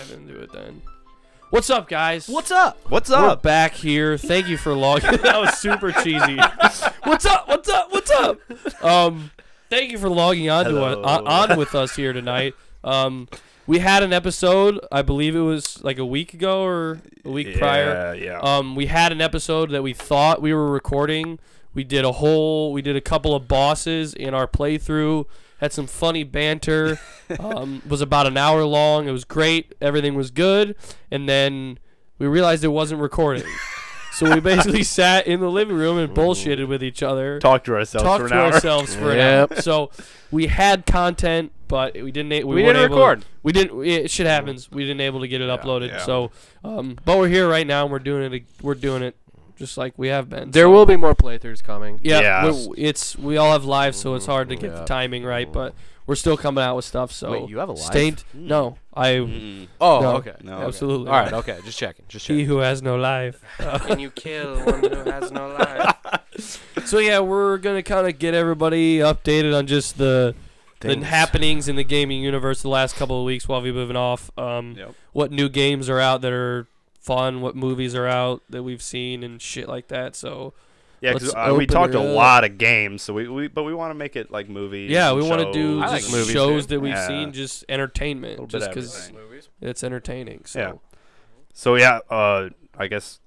dive into it then. What's up, guys? What's up? What's We're up? back here. Thank you for logging. That was super cheesy. What's up? What's up? What's up? Thank you for logging on to on with us here tonight. We had an episode. I believe it was like a week ago or a week prior. Yeah. We had an episode that we thought we were recording. We did a couple of bosses in our playthrough. Had some funny banter. Was about an hour long. It was great. Everything was good. And then we realized it wasn't recording. So we basically sat in the living room and bullshitted with each other. Talk to ourselves For an hour. So we had content, but we didn't. We didn't record. We didn't. Shit happens. We didn't able to get it uploaded. Yeah. So, but we're here right now. And we're doing it. We're doing it just like we have been. There will be more playthroughs coming. Yeah. We all have lives, so it's hard to get the timing right. But we're still coming out with stuff. So Wait, you have a life? No, I. Oh, No. okay. No, Absolutely. All right, okay. Just checking. He who has no life. Can you kill one who has no life? So yeah, we're gonna kind of get everybody updated on just the happenings in the gaming universe the last couple of weeks while we've been off. What new games are out that are fun? What movies are out that we've seen and shit like that. So Yeah, let's because we open talked it a up. lot of games, so but we want to make it like movies. Yeah, we want want to do I like just movies, shows too. that we've Yeah. seen, just entertainment, Little bit just of because everything. it's entertaining. So Yeah. So yeah, I guess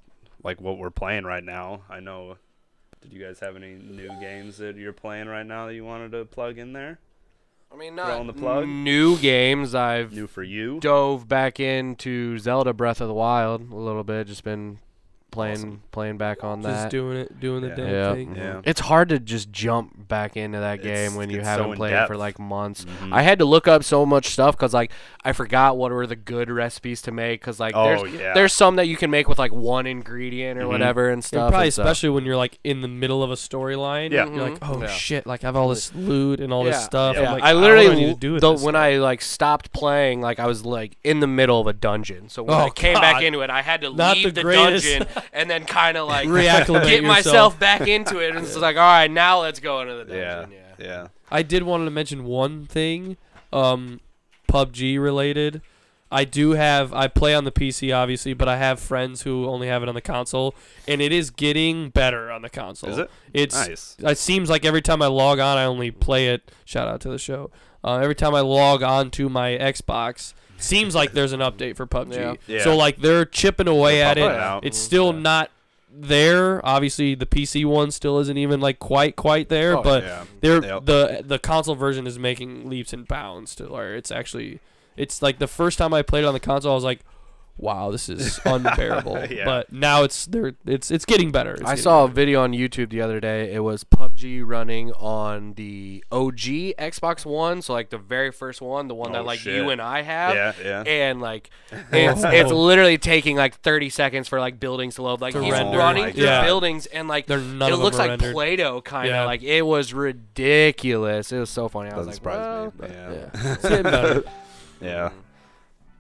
like what we're playing right now. I know. Did you guys have any new games that you're playing right now that you wanted to plug in there? I mean, Throwing the plug? new games. I've New for you? dove back into Zelda Breath of the Wild a little bit. Just been playing back on just that. doing the Yeah. damn Yeah. thing. Yeah. It's hard to just jump back into that game when you it's haven't so played it in-depth. for like months. Mhm. I had to look up so much stuff because like I forgot what were the good recipes to make because like there's some that you can make with like one ingredient or Mhm. whatever and And stuff. probably and so- especially when you're like in the middle of a storyline. Yeah. You're like, oh Yeah. shit! Like I have all this loot and all this stuff. Yeah. I'm like, I what literally do I need to do with this when stuff? I like stopped playing, like I was like in the middle of a dungeon. So when Oh, I came back God. into it, I had to Not leave the the greatest. dungeon and then kind of like Reacclimate get yourself. myself back into it. And it's like, all right, now let's go into the Yeah. dungeon. Yeah. Yeah. I did want to mention one thing, PUBG related. I play on the PC obviously, but I have friends who only have it on the console, and it is getting better on the console. Is it? It's Nice. It seems like every time I log on, I only play it. Shout out to the show. Every time I log on to my Xbox, seems like there's an update for PUBG. Yeah. Yeah. So like they're chipping away They're at it. pumping it out. It's still not there. Obviously, the PC one still isn't even like quite there, Oh, but yeah. they're Yep. the console version is making leaps and bounds to where it's like the first time I played it on the console, I was like, wow, this is unbearable. Yeah. But now it's getting better. I saw a video on YouTube the other day. It was PUBG running on the OG Xbox One, so like the very first one, the one Oh, that like shit. you and I have. Yeah. Yeah. And like it's literally taking like 30 seconds for like buildings to load. Like To he's render. running Like, through yeah. buildings and like None of it them looks are like rendered. Play-Doh kind of. Yeah. Like it was ridiculous. It was so funny. I was Doesn't like, surprise well, me. Yeah. Yeah. It's getting better. Yeah.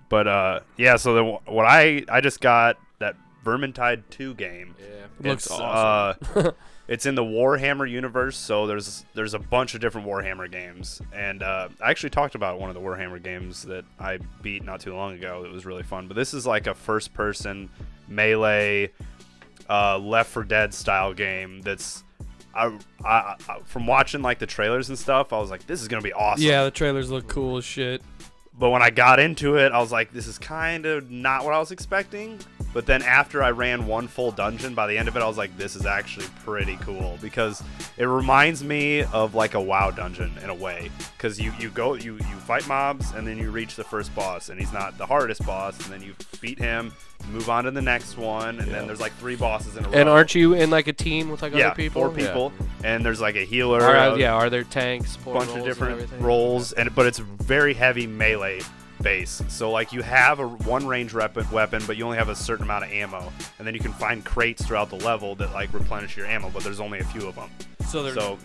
But yeah, so what I just got that Vermintide 2 game. yeah. It looks It's, awesome. It's in the Warhammer universe, so there's a bunch of different Warhammer games, and I actually talked about one of the Warhammer games that I beat not too long ago. That was really fun. But this is like a first-person melee, Left 4 Dead style game. That's I from watching like the trailers and stuff, I was like, this is gonna be awesome. Yeah, the trailers look cool as shit. But when I got into it, I was like, this is kind of not what I was expecting. But then after I ran one full dungeon, by the end of it, I was like, this is actually pretty cool. Because it reminds me of like a WoW dungeon in a way. Because you fight mobs, and then you reach the first boss. And he's not the hardest boss. And then you beat him, move on to the next one. And then there's like 3 bosses in a row. And aren't you in like a team with like yeah, other people? 4 people. And there's like a healer. Are there tanks? Bunch of portals, different and everything? roles, but it's very heavy melee base. So like you have one range weapon, but you only have a certain amount of ammo, and then you can find crates throughout the level that like replenish your ammo, but there's only a few of them.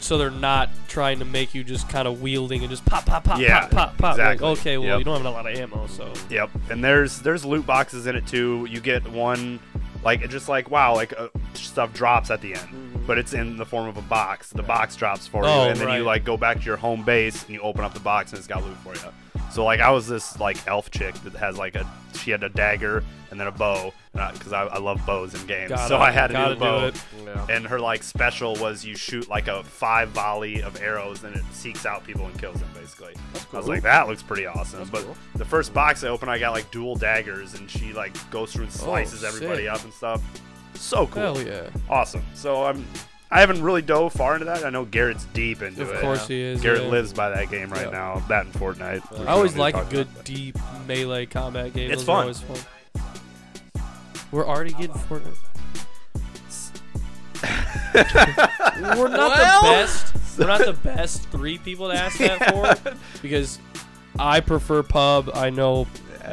So they're not trying to make you just kind of wielding and just pop, Yeah, pop. exactly. Like, okay, well Yep. you don't have a lot of ammo, so Yep. And there's loot boxes in it too. You get one like just like wow, like stuff drops at the end, but it's in the form of a box. The box drops for you, Oh, and then you right. like go back to your home base and you open up the box and it's got loot for you. So like I was this like elf chick that has like she had a dagger and then a bow, because I love bows in games. So I had to do the bow. And her like special was you shoot like a 5 volley of arrows and it seeks out people and kills them basically. Cool. I was like, that looks pretty awesome. But the first box I opened, I got like dual daggers and she like goes through and slices everybody up and stuff. So cool. Hell yeah. Awesome. So I haven't really dove far into that. I know Garrett's deep into it. Of course he is. Garrett lives by that game right now. That and Fortnite. I always like a good deep melee combat game. It's Those fun. are always fun. We're already getting Fortnite. We're not the best. We're not the best 3 people to ask that for, because I prefer pub. I know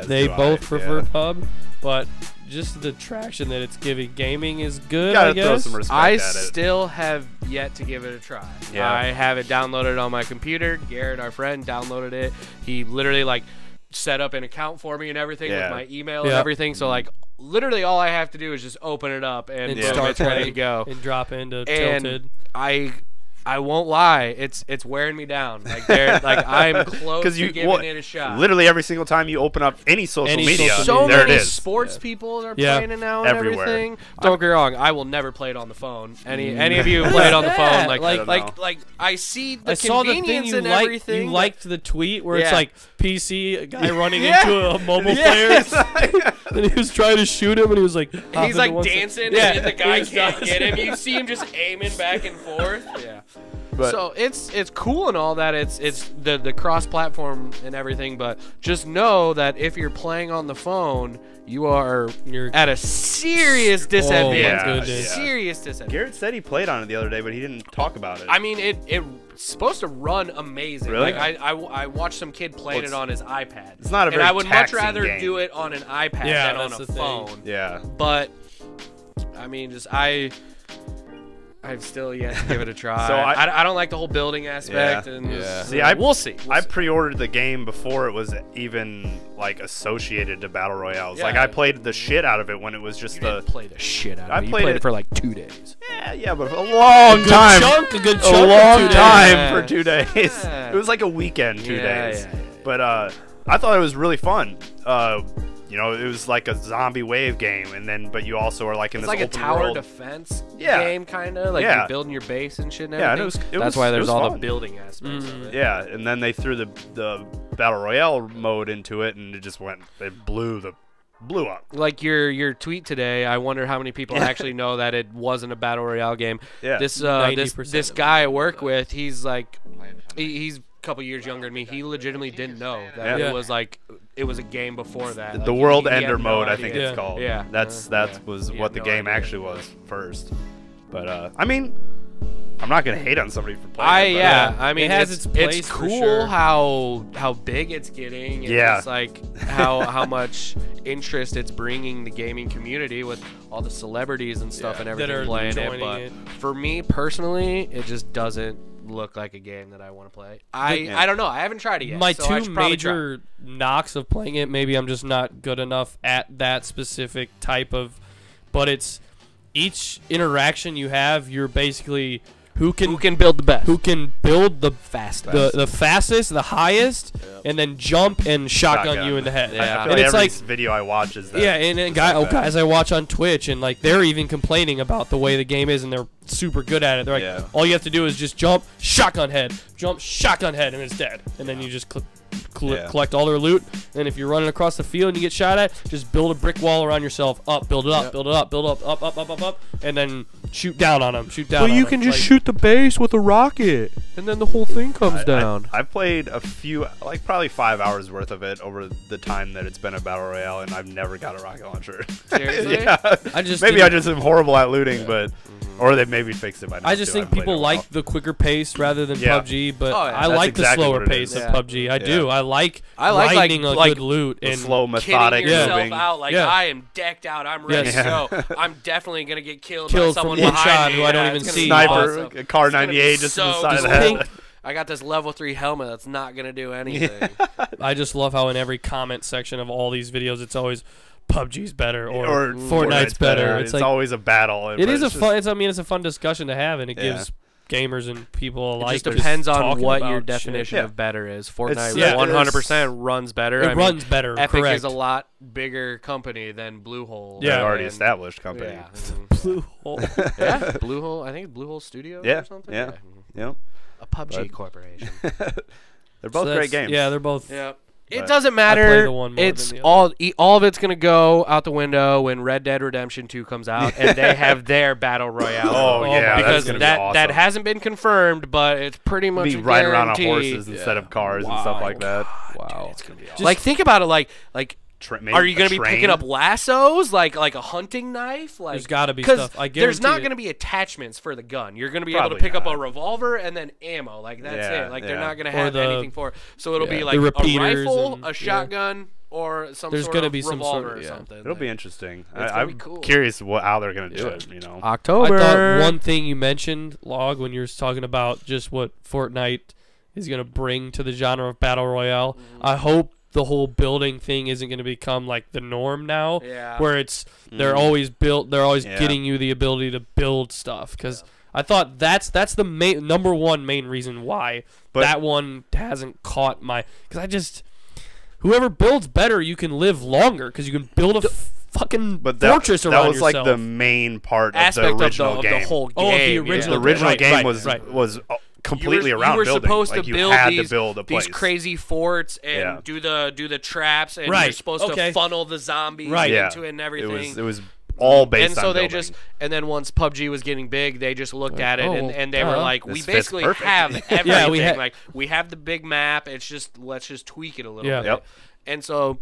they both prefer pub, but just the traction that it's giving gaming is good. I guess. Throw some respect I at it. still have yet to give it a try. Yeah. I have it downloaded on my computer. Garrett, our friend, downloaded it. He literally like set up an account for me and everything with my email and everything. So like literally all I have to do is just open it up and start it's ready to go and drop into and Tilted. I won't lie, it's wearing me down. Like I'm close to giving it a shot. Literally every single time you open up any social media, so there many it is. sports people are playing it now and Everywhere. everything. Don't get me wrong, I will never play it on the phone. Any of you who play it on the phone, like I see the I saw the thing convenience you and liked. everything. You liked the tweet where it's Yeah. like PC, a guy running into a mobile player, and he was trying to shoot him, and he was like, He's like dancing, and the guy can't get him. You see him just aiming back and forth. Yeah. But so it's cool and all that. It's the cross-platform and everything, but just know that if you're playing on the phone, you're at a serious disadvantage. Serious disadvantage. Garrett said he played on it the other day, but he didn't talk about it. I mean, it's supposed to run amazing. Really? Like I watched some kid playing it on his iPad. It's not a very and I would much taxing rather game. do it on an iPad than on a phone. Yeah. But I mean, I've still yet to give it a try. So I don't like the whole building aspect. And See, we'll see. I pre-ordered the game before it was even like associated to battle royales. Like I played the shit out of it when it was just didn't play the shit out of it. You played played it for like 2 days. Yeah, but a long time. A good chunk. A long of 2 days. time for 2 days. Yeah. It was like a weekend, 2 days. Yeah. But I thought it was really fun. You know, it was like a zombie wave game, but you also are like in It's this like a open tower world. defense game, kind of. Like you're building your base and shit and Yeah, and everything. it That's was why there's all fun. the building aspects of it. Yeah, and then they threw the battle royale mode into it, and it just blew up. Like your tweet today, I wonder how many people actually know that it wasn't a battle royale game. Yeah. This 90% this guy I work with, he's like he's a couple years younger than me. He legitimately didn't know that it was like it was a game before that. The Like, World he had Ender no mode, I idea. think it's called. Yeah. That was He what had the no game idea. actually was first. But I mean, I'm not gonna hate on somebody for playing. I mean, It has its place it's for cool sure. how big it's getting. And Yeah. it's like how much interest it's bringing the gaming community with all the celebrities and stuff and that everything are playing it. joining But it. for me personally, it just doesn't look like a game that I want to play. I don't know. I haven't tried it yet. My so I two should probably try. major knocks of playing it, maybe I'm just not good enough at that specific type of, but it's each interaction you have, you're basically who can build the best, who can build the fastest, the fastest, the highest, and then jump and shotgun you in the head. I feel And like it's every like video I watch is that. yeah, and then guys I watch on Twitch, and like they're even complaining about the way the game is, and they're super good at it. They're like, all you have to do is just jump, shotgun head, and it's dead. And then you just collect all their loot. And if you're running across the field and you get shot at, just build a brick wall around yourself. Build it up, build it up, build it up, and then shoot down on them. Shoot down. Well, on you them. can just Like, shoot the base with a rocket, and then the whole thing comes down. I've played a few, like probably 5 hours worth of it over the time that it's been a battle royale, and I've never got a rocket launcher. Seriously? Yeah. I just maybe think- I just am horrible at looting, but or they maybe fixed it by now. I just too. think haven't played people it in a like while. the quicker pace rather than Yeah. PUBG, but Oh, yeah. I That's like exactly the slower what it pace is. of Yeah. PUBG. I do. I like like grinding a like good loot the and slow, methodic kidding yourself moving. out like Yeah. I am decked out, I'm ready Yes. to go. I'm definitely gonna get killed Killed by someone from one behind shot me. who I don't Yeah, even it's gonna see. be Sniper, awesome. a Car It's gonna be 98 just in the so side of the cool. head. I got this level 3 helmet that's not gonna do anything. I just love how in every comment section of all these videos, it's always PUBG's better or Fortnite's better. It's like always a battle. it is a fun. It's a fun discussion to have, and it gives gamers and people It alike. just depends on talking what your about definition shit. of better is. Fortnite yeah, 100% runs better. It I mean, runs better. Epic correct. is a lot bigger company than Bluehole. Yeah. An already and- established company. Yeah, Bluehole. yeah, Bluehole. I think it's Bluehole Studios Yeah, or something. yeah. Yep. A PUBG But- corporation. They're both great games. Yeah, they're both. Yeah. It But doesn't play matter. the one more It's than the other. all of it's gonna go out the window when Red Dead Redemption 2 comes out, and they have their battle royale. Oh, Oh, yeah, because that's gonna that be awesome. that hasn't been confirmed, but it's pretty much Be a riding around on guarantee. horses instead of cars and stuff like that. Wow. It's gonna be awesome. Like think about it, like Maybe are you a gonna be train? picking up lassos like a hunting knife? Like There's got to be 'cause stuff. I guarantee there's not it. going to be attachments for the gun. You're going to be able to Probably pick up not. a revolver and then ammo. Like that's Yeah, it. Like they're yeah. not going to Or have the- anything for it. So it'll yeah, be the like a repeaters rifle, and- a yeah. shotgun, or some There's sort gonna of be some revolver sort of- or yeah. something. It'll be interesting. gonna I'm be cool. curious how they're gonna do it. You know. I October. thought one thing you mentioned, Log, when you were talking about just what Fortnite is going to bring to the genre of Battle Royale, Mm-hmm. I hope the whole building thing isn't going to become like the norm now, Yeah. where it's they're always Yeah. getting you the ability to build stuff. Because I thought that's the number one main reason why But- that one hasn't caught my. Because whoever builds better, you can live longer because you can build a fucking But fortress around that was yourself. like the main part aspect of the original of game. the whole game. Oh, the yeah. original The original Right, game right, was right. was completely you around were building. supposed Like to you build had these, to build a place. these crazy forts and Yeah. do the traps and you're Right, supposed okay. to funnel the zombies Right. Yeah. into it and everything. It was all based and so on they building. just and then once PUBG was getting big, they just looked Like, at it oh, and they were duh. like, This we fits basically perfect. have everything. Yeah, we like we have the big map. It's just let's just tweak it a little Yeah. bit. Yep. And so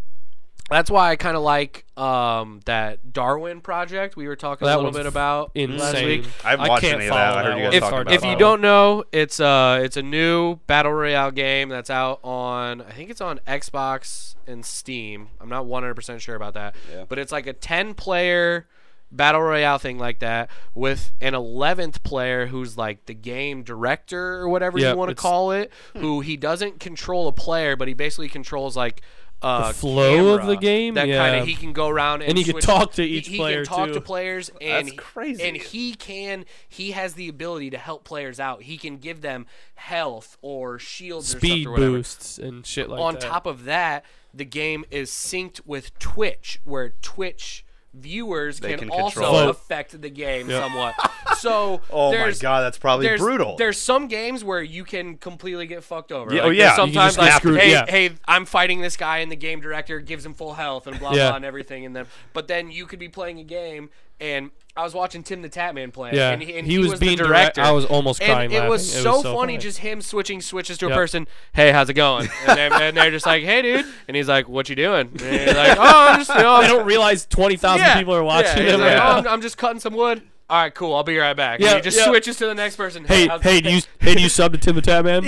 that's why I kind of like that Darwin project we were talking That a little one's bit about insane. last week. I haven't watched can't any of that. follow I heard that you one. guys It's talking hard about to If you follow. don't know, it's a new battle royale game that's out on I think it's on Xbox and Steam. I'm not 100% sure about that, Yeah. but it's like a 10-player battle royale thing like that with an 11th player who's like the game director or whatever Yep, you want to it's- call it, who he doesn't control a player, but he basically controls like The flow of camera the game? that Yeah. kind of he can go around and he can switch- talk to each he player, can talk too. to players and That's crazy. and he has the ability to help players out. He can give them health or shields Speed or whatever. boosts and shit like On that. top of that, the game is synced with Twitch, where Twitch viewers They can can also control it. affect the game Yep. somewhat. So Oh my there's god, that's probably there's, brutal. There's some games where you can completely get fucked over. Yeah, Like, oh, yeah, there's you sometimes just get like, screwed, hey, yeah. hey, I'm fighting this guy, and the game director gives him full health and blah Yeah. blah and everything, and then but then you could be playing a game, and I was watching Tim the Tatman play, Yeah, and he was being the director. I was almost And crying it was laughing. so so funny, just him switching switches to a Yep. person. Hey, how's it going? And they're just like, hey, dude. And he's like, what you doing? And he's like, oh, I'm just, They don't realize 20,000 yeah, people are watching yeah. He's them. like, Yeah. oh, I'm just cutting some wood. All right, cool. I'll be right back. Yeah, and he just yeah. switches to the next person. Hey, how's- do you sub to Tim the Tatman?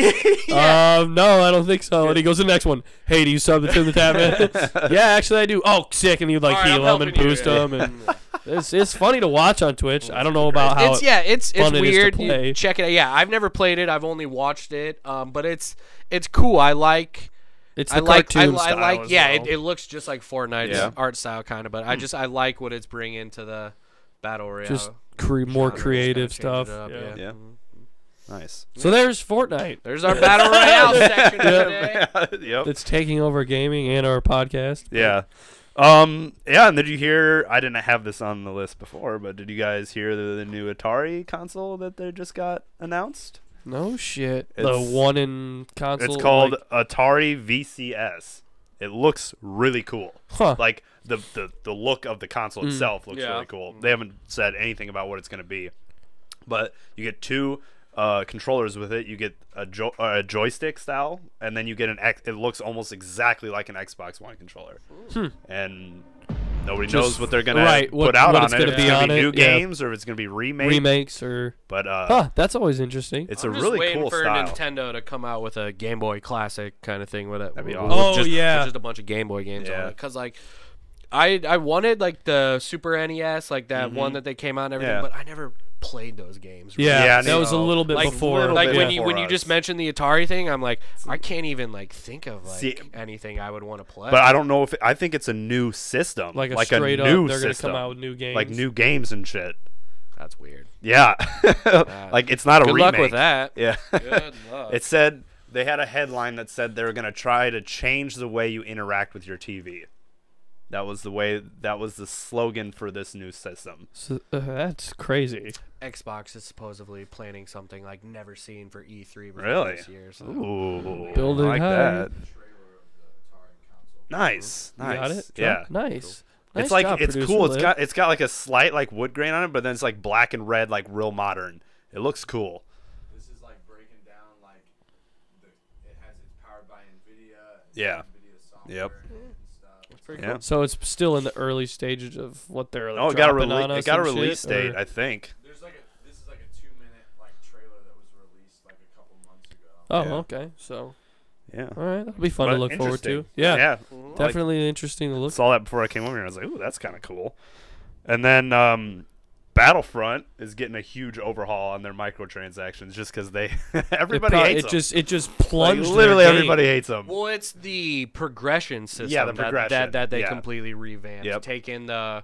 Yeah. No, I don't think so. And he goes to the next one. Hey, do you sub to Tim the Tatman? Yeah, actually I do. Oh, sick. And he would like All right, I'm heal him and helping you, boost yeah. him. And it's funny to watch on Twitch. I don't know about how it's fun it is to weird. play. You check it out. Yeah, I've never played it. I've only watched it. But it's cool. I like. it's I the like. cartoon I style like. as Yeah, well. it looks just like Fortnite's Yeah. art style kind of. But I like what it's bringing to the battle royale. Just more genre. creative Just kinda stuff. change it up, Yeah. Yeah. Nice. So there's Fortnite. There's our battle royale section today. Yep. That's taking over gaming and our podcast. Yeah. Yeah, and did you hear, I didn't have this on the list before, but did you guys hear the new Atari console that they just got announced? No shit. The It's- one in console. It's called like- Atari VCS. It looks really cool. Huh. Like the look of the console itself looks Yeah. really cool. They haven't said anything about what it's going to be, but you get two controllers with it. You get a joystick style, and then you get it looks almost exactly like an Xbox One controller. And nobody knows Just- what they're gonna right, put what- out what on it's it. gonna If be it's gonna on be new it, yeah. games or if it's gonna be remakes or. But That's always interesting. it's I'm a just really waiting cool for style. Nintendo to come out with a Game Boy Classic kind of thing with it. That'd be with awesome. Oh, yeah. with just a bunch of Game Boy games on Yeah. it. Because like, I wanted like the Super NES, like that one that they came out and everything, Yeah. but I never played those games. Yeah, Yeah, that was a so, little bit like, before. little Like bit when before you us. just mentioned the Atari thing, I'm like, I can't even like think of like See, anything I would want to play. But I don't know if I think it's a new system, like a like straight a up, new they're gonna system, come out with new games. like new games and shit. That's weird. Yeah. Like, it's not a Good remake. luck with that. Yeah. Good luck. It said they had a headline that said they were going to try to change the way you interact with your TV. That was the slogan for this new system. So, that's crazy. Xbox is supposedly planning something like never seen for E3 before Really? this year. So. Ooh. Building I like high. that. Nice. You Nice. got it? Yeah. Nice. It's Nice like job, it's producer cool. Liv. It's got like a slight like wood grain on it, but then it's like black and red, like real modern. It looks cool. This is like breaking down like it has it's powered by NVIDIA. Yeah. NVIDIA software Yep. and stuff. Pretty Yeah. cool. So it's still in the early stages of what they're like, Oh, it got a dropping on us it got a and release shit, date, or- I think. There's like this is like a 2-minute like trailer that was released like a couple months ago. Oh, Yeah. okay. So, Yeah. all right, that'll be fun to But look forward to. interesting. Yeah, Yeah. Mhm. definitely interesting to look. Saw that before I came over here. I was like, ooh, that's kind of cool. And then Battlefront is getting a huge overhaul on their microtransactions just because they everybody hates them. It just plunged. Like, literally their game. everybody hates them. Well, it's the progression system Yeah, the that progression, they yeah. completely revamped. Yep. Taking the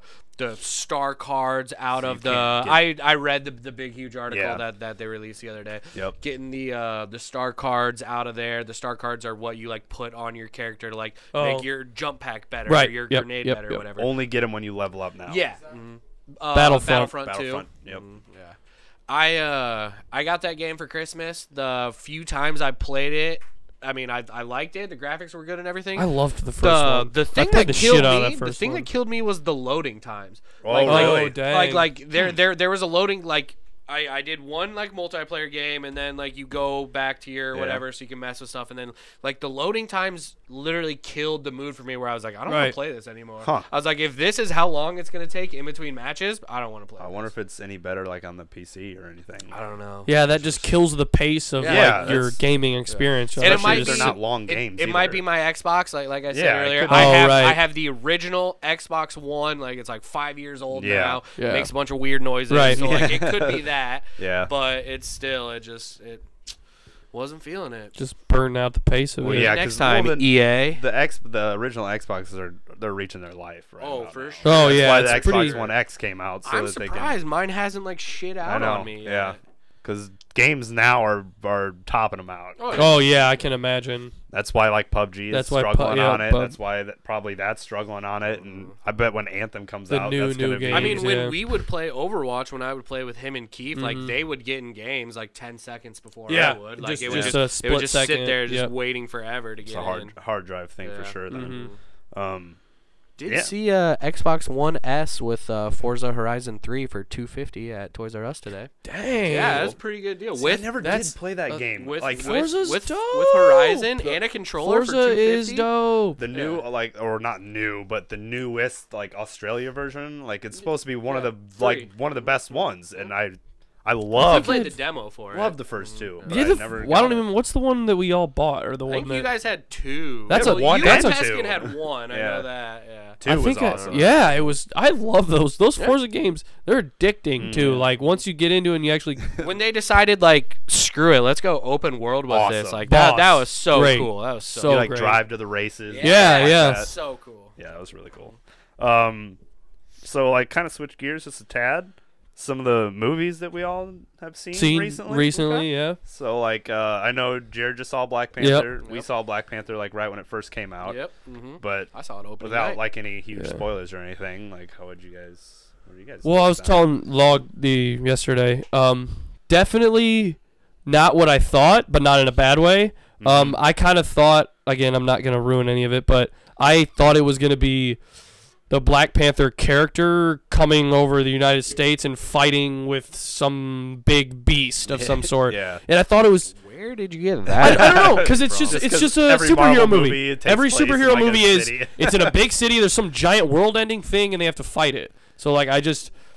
star cards out So of you the. can't I read the big huge article Yeah. that they released the other day. Yep. Getting the star cards out of there. The star cards are what you like put on your character to like make Oh. your jump pack better, Right. or your Yep, grenade yep, better, yep. or whatever. Only get them when you level up now. Yeah. Battlefront. Battlefront. 2. Yep. Yeah. I got that game for Christmas. The few times I played it, I mean, I liked it. The graphics were good and everything. I loved the first one. The thing I played that the killed shit out of me, that the first thing one. that killed me was the loading times. Oh, Like, really? Oh, dang. like there was a loading like. I did one like multiplayer game and then like you go back to your Yeah. whatever so you can mess with stuff and then like the loading times literally killed the mood for me where I was like I don't want Right. to play this anymore. Huh. I was like if this is how long it's gonna take in between matches I don't want to play. I wonder if it's any better like on the PC or anything. I don't know. Yeah, that just kills the pace of Yeah, like your that's- gaming experience. And it Especially might if they're be not long games. It might either. be my Xbox, like I said Yeah, it earlier. could be. Oh, right. I have the original Xbox One, like it's like 5 years old Yeah. now. Yeah. Makes a bunch of weird noises. Right. So like it could be that. Yeah. But it's still it wasn't feeling it. Just burn out the pace of Well, it. yeah, Next 'cause, time well, the- EA. The original Xboxes they're reaching their life right Oh, about for now. sure. Oh That's yeah, why it's the Xbox pretty. One X came out so I'm that they surprised mine hasn't like shit can. I out know. on me. Yeah. yet. Because games now are topping them out. Oh, Oh yeah, I can imagine. That's why like PUBG is That's why struggling yeah, on it. Pub- That's why probably that's struggling on it. And I bet when Anthem comes The out, new- that's new gonna be. game. I mean, when Yeah. we would play Overwatch, when I would play with him and Keith, like Mhm. they would get in games like 10 seconds before Yeah, I would. Like just- it would just just, a it would split just sit second, there, just yep. waiting forever to It's get a in. hard drive thing for Yeah. sure. Then. Mhm. Did Yeah. see Xbox One S with Forza Horizon 3 for $250 at Toys R Us today. Dang. Yeah, that's a pretty good deal. See, with I never that's- did play that game. with like Forza's with dope. Horizon and a controller for Forza is $250. dope. the new like or not new, but the newest like Australia version. Like it's supposed to be one of the free. one of the best ones, and I I love played the demo for it. loved the first two. But Yeah, I never. well, I don't got it. even. What's the one that we all bought, or the I one think that you guys had two. That's Well, a one- You that's and a Peskin two. had one. I Yeah. know that. Yeah. Two I was think awesome. yeah, it was. I love those. Those Yeah. Forza games, they're addicting too. Mhm. Like once you get into it and you actually. When they decided like screw it, let's go open world with this. Awesome. Like Boss. that was so Great. cool. That was so, So You like great. drive to the races. Yeah, like yeah. that. so cool. Yeah, that was really cool. So like kind of switch gears just a tad. Some of the movies that we all have seen recently. Okay. Yeah. So like I know Jared just saw Black Panther. We Yep. saw Black Panther like right when it first came out. Yep. Mm-hmm. But I saw it open without night. like any huge Yeah. spoilers or anything, like how would you guys? What do you guys? Well, think I was about telling Log the yesterday. Definitely not what I thought, but not in a bad way. Mhm. I kind of thought. Again, I'm not gonna ruin any of it, but I thought it was gonna be the Black Panther character coming over the United States and fighting with some big beast of some sort. Yeah. And I thought it was. Where did you get I that? don't know, because it's From? just Just it's 'cause just a every superhero Marvel movie. movie, it takes Every place in, superhero like, a movie is city. it's in a big city. There's some giant world-ending thing, and they have to fight it. So like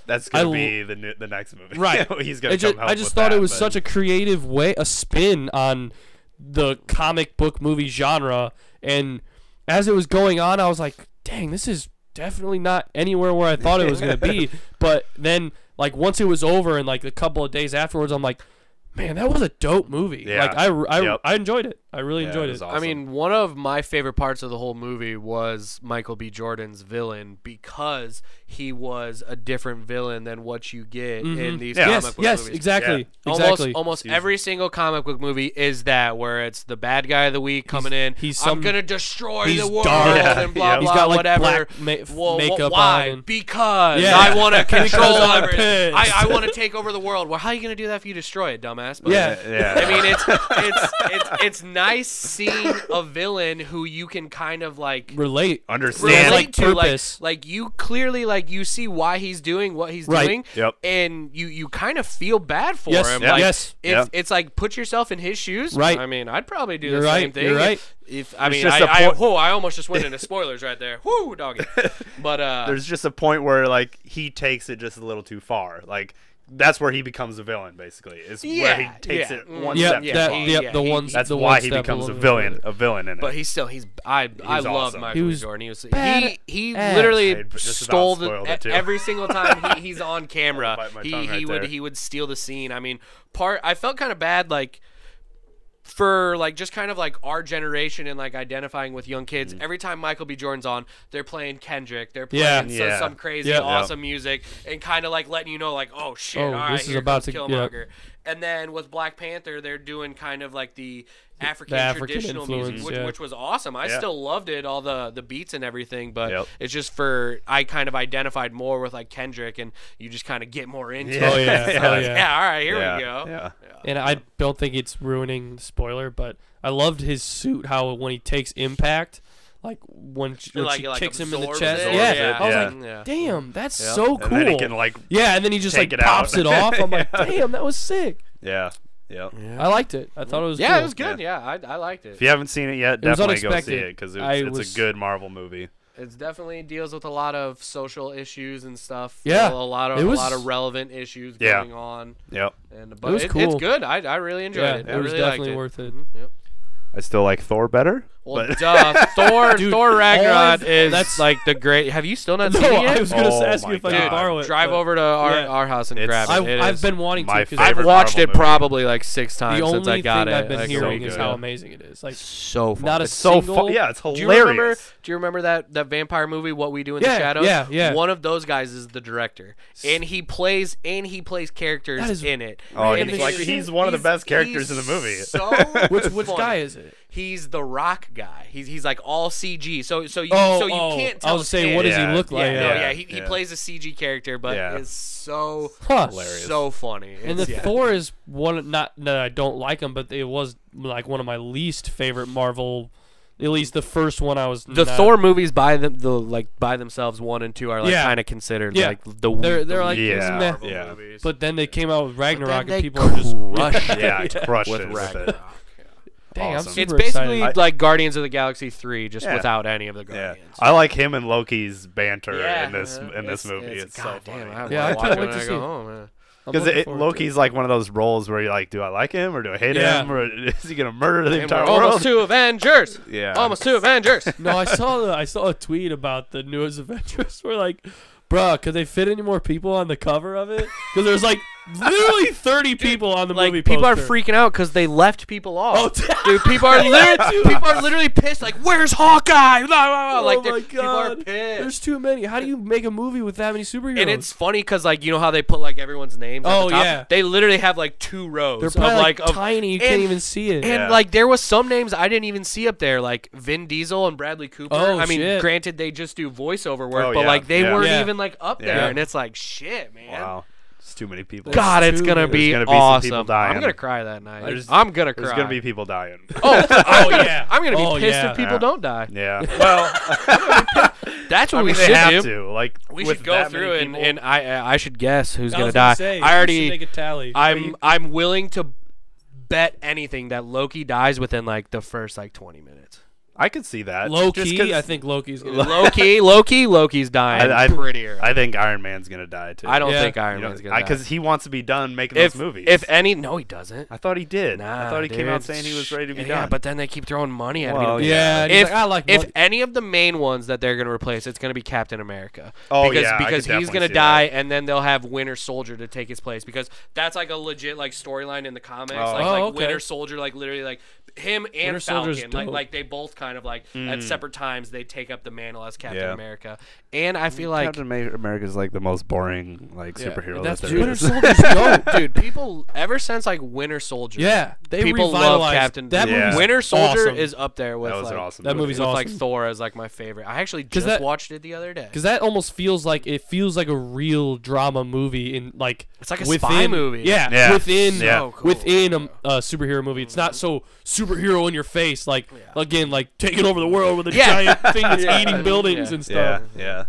That's gonna I be the next movie. Right. He's gonna come help I just with thought that, it was but- such a creative way, a spin on the comic book movie genre. And as it was going on, I was like, dang, this is definitely not anywhere where I thought it was going to be. But then, like, once it was over and, like, a couple of days afterwards, I'm like, man, that was a dope movie. Yeah. Like, Yep. I enjoyed it. I really enjoyed was it. awesome. I mean, one of my favorite parts of the whole movie was Michael B. Jordan's villain because he was a different villain than what you get in these Yeah. comic Yes, book yes, movies. exactly, exactly. Almost every single comic book movie is that, where it's the bad guy of the week coming in. I'm gonna destroy he's the world dark. and blah He's blah got, like, whatever. black Well, makeup why? on and- Because Yeah. I want to control Because I'm everything. pissed. I want to take over the world. Well, how are you gonna do that if you destroy it, dumbass? But Yeah. Yeah. I mean, it's nice seeing a villain who you can kind of like relate. Understand. like to, purpose. like you clearly you see why he's doing what he's Right. doing, Yep. and you kind of feel bad for Yes. him. Yeah. Like, Yes. if Yeah. it's like put yourself in his shoes. Right. I mean, I'd probably do You're the right. same thing. You're right. If I There's mean, just a point- I almost just went into spoilers right there. Whoo, doggy. But There's just a point where like he takes it just a little too far. Like that's where he becomes a villain. Basically, is where he Yeah, takes yeah. it one Yep, step too that, far. he- yep, yeah, the he- ones. That's the why one he step becomes a little villain. bit. A villain in it. But I love awesome. Michael He B. was Jordan. He was bad he ass. literally I just about stole spoiled it, too. every single time he's on camera. Bite my He tongue right there. he would steal the scene. I mean, I felt kind of bad like for like just kind of like our generation and like identifying with young kids. Every time Michael B. Jordan's on, they're playing Kendrick, they're playing Yeah. some crazy Yeah. awesome music, and kind of like letting you know like, oh shit, Oh, all right, this is here about comes to- Killmonger. And then with Black Panther, they're doing kind of like the African traditional music, influence, yeah. which was awesome. I Yeah. still loved it, all the beats and everything, but Yep. it's just I kind of identified more with like Kendrick, and you just kind of get more into Yeah. Oh it. yeah, So, oh like, yeah. all right, here yeah. we go. Yeah. And I don't think it's ruining the spoiler, but I loved his suit. How when he takes impact, like when she kicks him in the absorbs chest. it. Yeah. I was Yeah. like, Yeah. damn, that's Yep. so And cool. then he can like Yeah, and then he just take like it out. pops it off. I'm like, Yeah. damn, that was sick. yeah. Yeah. I liked it. I thought it was Yeah, cool. it was good. Yeah, I liked it. If you haven't seen it yet, It was definitely go see unexpected. it because I it's was- a good Marvel movie. It's definitely deals with a lot of social issues and stuff. Yeah. a lot It was- of relevant issues Yeah. going on. Yep. And but was it's cool. good. I really enjoyed Yeah, it. it I was really liked definitely it. worth it. Mhm, yep. I still like Thor better. Well, but duh. Thor Dude, Thor Ragnarok is that's- like the great. Have you still not No, seen it yet? I was gonna Oh ask you my if I God. could borrow it. Drive but over to yeah. our house and It's- grab it. It I've is- been wanting to my because favorite I've Marvel watched it movie. probably like 6 the times only since I got thing it. I've been like, a hearing week is ago. how amazing it is. Like So fun. not a it's so single. fun. Yeah, it's Do hilarious. you remember that vampire movie, What We Do in Yeah, the Shadows? yeah, yeah. One of those guys is the director, and he plays characters That is- in it. Oh, And he's it's- he's one of the best characters he's in the movie. So Which funny. guy is it? He's the Rock guy. He's like all CG. So you Oh, can't I tell. was saying, him. what does Yeah, he look like? Yeah, no, Yeah, yeah. He yeah. plays a CG character, but Yeah. is so Huh. Hilarious. so funny. And the It's- yeah. Thor is one, not that I don't like him, but it was like one of my least favorite Marvel. At least the first one I was. The not- Thor movies by themselves 1 and 2 are like Yeah. kind of considered Yeah. like the They're like Yeah, isn't that- yeah. movies. But then they came out with Ragnarok, they and people are just crushed it Yeah, crushed with it with it. Ragnarok. Dang, I'm Awesome. super It's basically excited. like Guardians of the Galaxy 3, just Yeah. without any of the Yeah, Guardians. I like him and Loki's banter Yeah, in this movie. It's so God funny. damn, I Yeah, I watch can't it wait when to I see go it. home, man. I'm Because looking forward to Loki's like one of those roles where you're like, do I like him or do I hate Yeah. him or is he gonna murder the And entire we're almost world? to Avengers. Yeah, Almost to Avengers. No, I saw a tweet about the newest Avengers. Where like, bruh, could they fit any more people on the cover of it? Because there's like literally 30 people on the Like movie people are poster. freaking out because they left people off. Oh, Dude, people are literally pissed. Like, where's Hawkeye? Blah, blah, blah. Oh Like, my people are God. pissed. There's too many. How do you make a movie with that many superheroes? And it's funny because, like, you know how they put like everyone's names. At Oh, the top? yeah. They literally have like 2 rows. they're of, probably like of, tiny. You can't and- even see it. And Yeah. like there was some names I didn't even see up there, like Vin Diesel and Bradley Cooper. Oh, I mean, shit. granted they just do voiceover work, Oh, but yeah, like they yeah. weren't Yeah. even like up Yeah. there, and it's like shit, man. wow, it's too many people. God, it's too gonna many. be There's gonna be some awesome. people dying. I'm gonna cry that night. There's- I'm gonna cry. There's gonna be people dying. oh yeah. I'm gonna be Oh, pissed yeah. if people Yeah. don't die. Yeah, well, That's what I we mean should they have do. to. Like We with should go that through many it, and, people- and I should guess who's I gonna was die. say, I we already. should make a tally. I'm willing to bet anything that Loki dies within like the first like 20 minutes. I could see that. Low Just key, 'cause I think Loki's gonna. Loki's dying pretty early. I think Iron Man's gonna die too. I don't Yeah. think Iron You know, Man's gonna die. because he wants to be done making if those movies. if any, no, he doesn't. I thought he did. Nah, I thought he came out dude. saying he was ready to be Yeah, done. but then they keep throwing money at Well, me. yeah, and he's If like, I like if money. any of the main ones that they're gonna replace, it's gonna be Captain America. Oh, because yeah, I because could he's definitely gonna see die, that. and then they'll have Winter Soldier to take his place because that's like a legit like storyline in the comics. Oh. Like Oh, okay. Winter Soldier, like literally like him and Winter Soldier's Falcon, dope. like they both kind of like at separate times they take up the mantle as Captain Yeah. America, and I feel like Captain America is like the most boring like Yeah, superhero that's that true. there Winter is. Soldier's dope. dude, people ever since like Winter Soldier, Yeah, they people love revitalized Captain. that Yeah. movie's Winter Soldier awesome. is up there with That was like, an awesome. That movie. movie's with awesome. like Thor as like my favorite. I actually 'Cause just that- watched it the other day. Because that almost feels like a real drama movie in like It's like a within, spy movie. Yeah, Yeah. within Yeah. So cool. within a superhero movie. It's not so superhero in your face like again like taking over the world with a giant thing that's Yeah. eating buildings Yeah. and stuff. Yeah,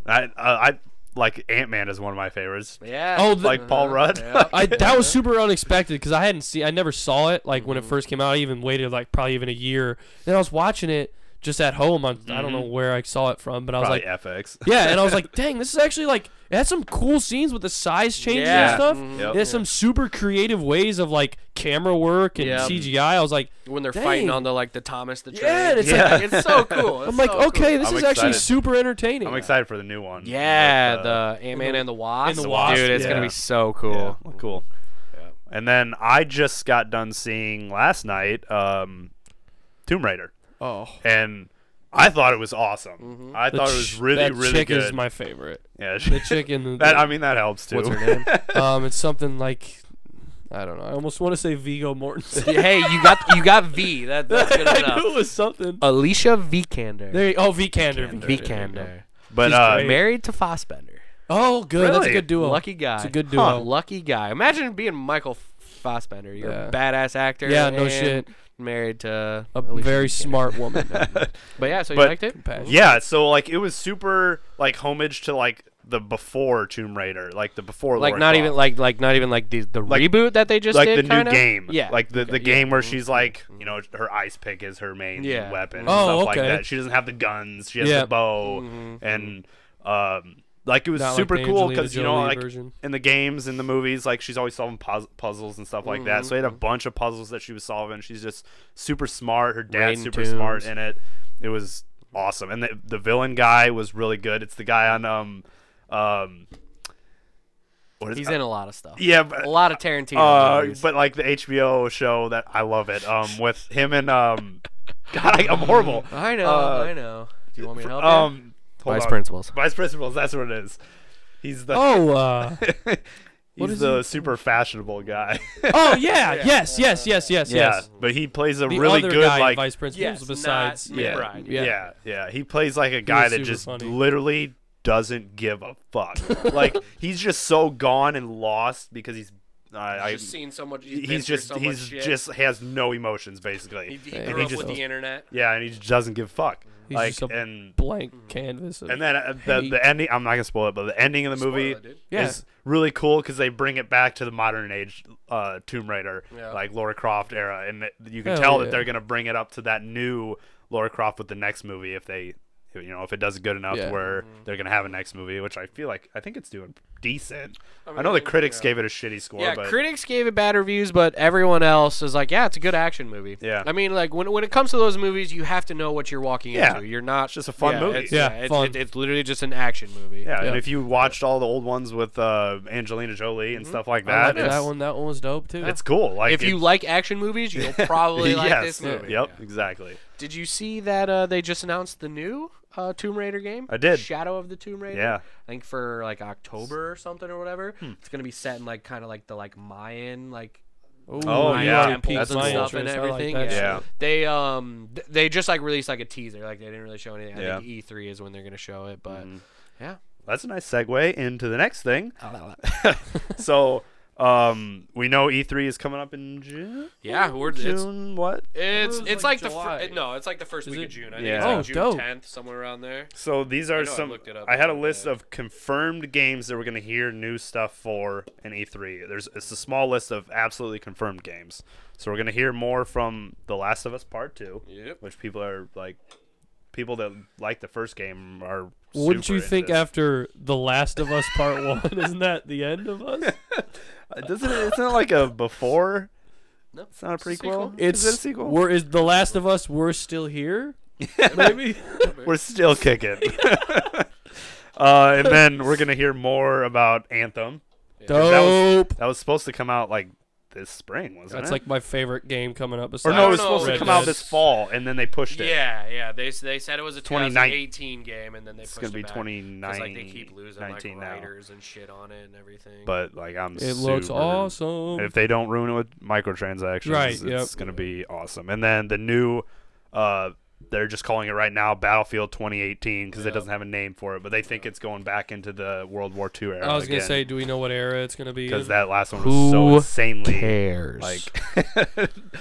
yeah. I like Ant-Man is one of my favorites. Yeah. Oh, Like Paul Rudd. Yeah. That was super unexpected because I never saw it like when it first came out. I even waited like probably even a year. Then I was watching it just at home. I don't know where I saw it from, but I was Probably like, FX. yeah, and I was like, dang, this is actually like it had some cool scenes with the size changes Yeah. and stuff. Yep. It has some super creative ways of like camera work and Yeah. CGI. I was like, When they're Dang. fighting on the Thomas the Train. Yeah, it's like- it's so cool. I'm like, okay, this I'm is actually excited. super entertaining. I'm excited for the new one. Yeah, With, the Ant-Man and the Wasp. And the Wasp, Dude, it's yeah. gonna be so cool. yeah, well, cool. Yeah. And then I just got done seeing last night Tomb Raider, Oh, and I thought it was awesome. I thought it was really, that really chick good. is my favorite. yeah, The chick in the, that I mean that helps too. What's her name? it's something like I don't know. I almost want to say Viggo Mortensen. Hey, you got V. That's good I enough. knew it was something. Alicia Vikander. There, Vikander. Vikander. But She's great. Married to Fassbender. Oh, good. That's a Really? good duo. Lucky guy. It's a good duo. Lucky guy. Imagine being Michael Fassbender. You're Yeah. a badass actor. Yeah, no and shit. Married to A Alicia very Vikander. smart woman. But yeah, so you But- liked it? Compassion. Yeah, so like it was super like homage to like the before Tomb Raider, like the before Like Lara not even Croft. like not even like the Like- reboot that they just like did, the new kinda? game. Yeah. Like the Okay, game yeah. where she's like, you know, her ice pick is her main Yeah. weapon and Oh, stuff like okay. that. She doesn't have the guns, she has Yeah. the bow and like it was Not super like the cool Angelina because you know Jolie like version. in the games in the movies like she's always solving puzzles and stuff like that. So they had a bunch of puzzles that she was solving. She's just super smart. Her dad's Raiden super smart tunes. in it. It was awesome. And the villain guy was really good. It's the guy on what is He's it? in a lot of stuff. Yeah, but, A lot of Tarantino movies. but like the HBO show that I love it. With him and God, I'm horrible. I know, I know. Do you want me to help you? Hold Vice on. principals. Vice principals. That's what it is. He's the Oh, what he's is the he? super fashionable guy. oh yeah, yes, Yeah, but he plays a The really other good guy in like Vice Principals Yes, besides not yeah, McBride. yeah. He plays like a guy was that super just funny. literally doesn't give a fuck. Like he's just so gone and lost because he's He's just seen so much. he's just has no emotions basically. He And grew he up just- with the internet. Yeah, and he just doesn't give a fuck. He's like just a and blank canvas. Of and then hate. the ending. I'm not gonna spoil it, but the ending of the movie Spoiler, dude. Yeah. is really cool because they bring it back to the modern age Tomb Raider, Yeah. like Lara Croft era, and you can Hell tell yeah. that they're gonna bring it up to that new Lara Croft with the next movie if they, you know, if it does good enough Yeah. to where they're gonna have a next movie, which I think it's doing decent. I, mean, know the critics yeah. gave it a shitty score, Yeah, but critics gave it bad reviews, but everyone else is like, yeah, it's a good action movie. Yeah. I mean, like when it comes to those movies, you have to know what you're walking Yeah. into. You're not It's just a fun movie. It's, Yeah, it's, fun. it's literally just an action movie. yeah, Yeah. and if you watched all the old ones with Angelina Jolie and stuff like I that, liked it's, that one. That one was dope too. it's cool. Like If you like action movies, you'll probably like yes, this movie. Yep, Yeah. exactly. Did you see that they just announced the new Tomb Raider game? I did. Shadow of the Tomb Raider. Yeah. I think for like October or something or whatever. It's gonna be set in like kind of like the like Mayan like Ooh, Oh, Mayan yeah. temples That's and cool. stuff and interest. I like everything. that yeah. shit. They just like released like a teaser. Like they didn't really show anything. I Yeah. think E3 is when they're gonna show it. But yeah. That's a nice segue into the next thing. So, we know E3 is coming up in June. Yeah, it's June what? it's It was like like July. it's like the first Is week it? of June. I think Yeah. it's like Oh, June dope. 10th, somewhere around there. So these are know I some. looked it up I had a the other list day. of confirmed games that we're gonna hear new stuff for in E3. It's a small list of absolutely confirmed games. So we're gonna hear more from The Last of Us Part 2, Yep. which people that like the first game are. Wouldn't super you think into. after The Last of Us Part 1, isn't that the end of us? Doesn't it? It's not like a before. No, It's not a It's a prequel. sequel. It's Is it a sequel? Is The Last of Us We're Still Here? Maybe. We're still kicking. And then we're gonna hear more about Anthem. That Dope. was supposed to come out like this spring, wasn't That's it? like my favorite game coming up. or no, it was I don't supposed know. to come out Red this Dead. fall, and then they pushed it. Yeah. They said it was a 2019 2018 game, and then they It's pushed gonna be it back. 'Cause, like, they keep losing like 2019 now. writers and shit on it and everything. But like It looks awesome. If they don't ruin it with microtransactions, Right, it's yep. gonna be awesome. And then the new, they're just calling it right now Battlefield 2018 because it doesn't have a name for it, but they think it's going back into the World War II era. I was gonna again, say, do we know what era it's gonna be? because in? that last one Who was so insanely cares? like.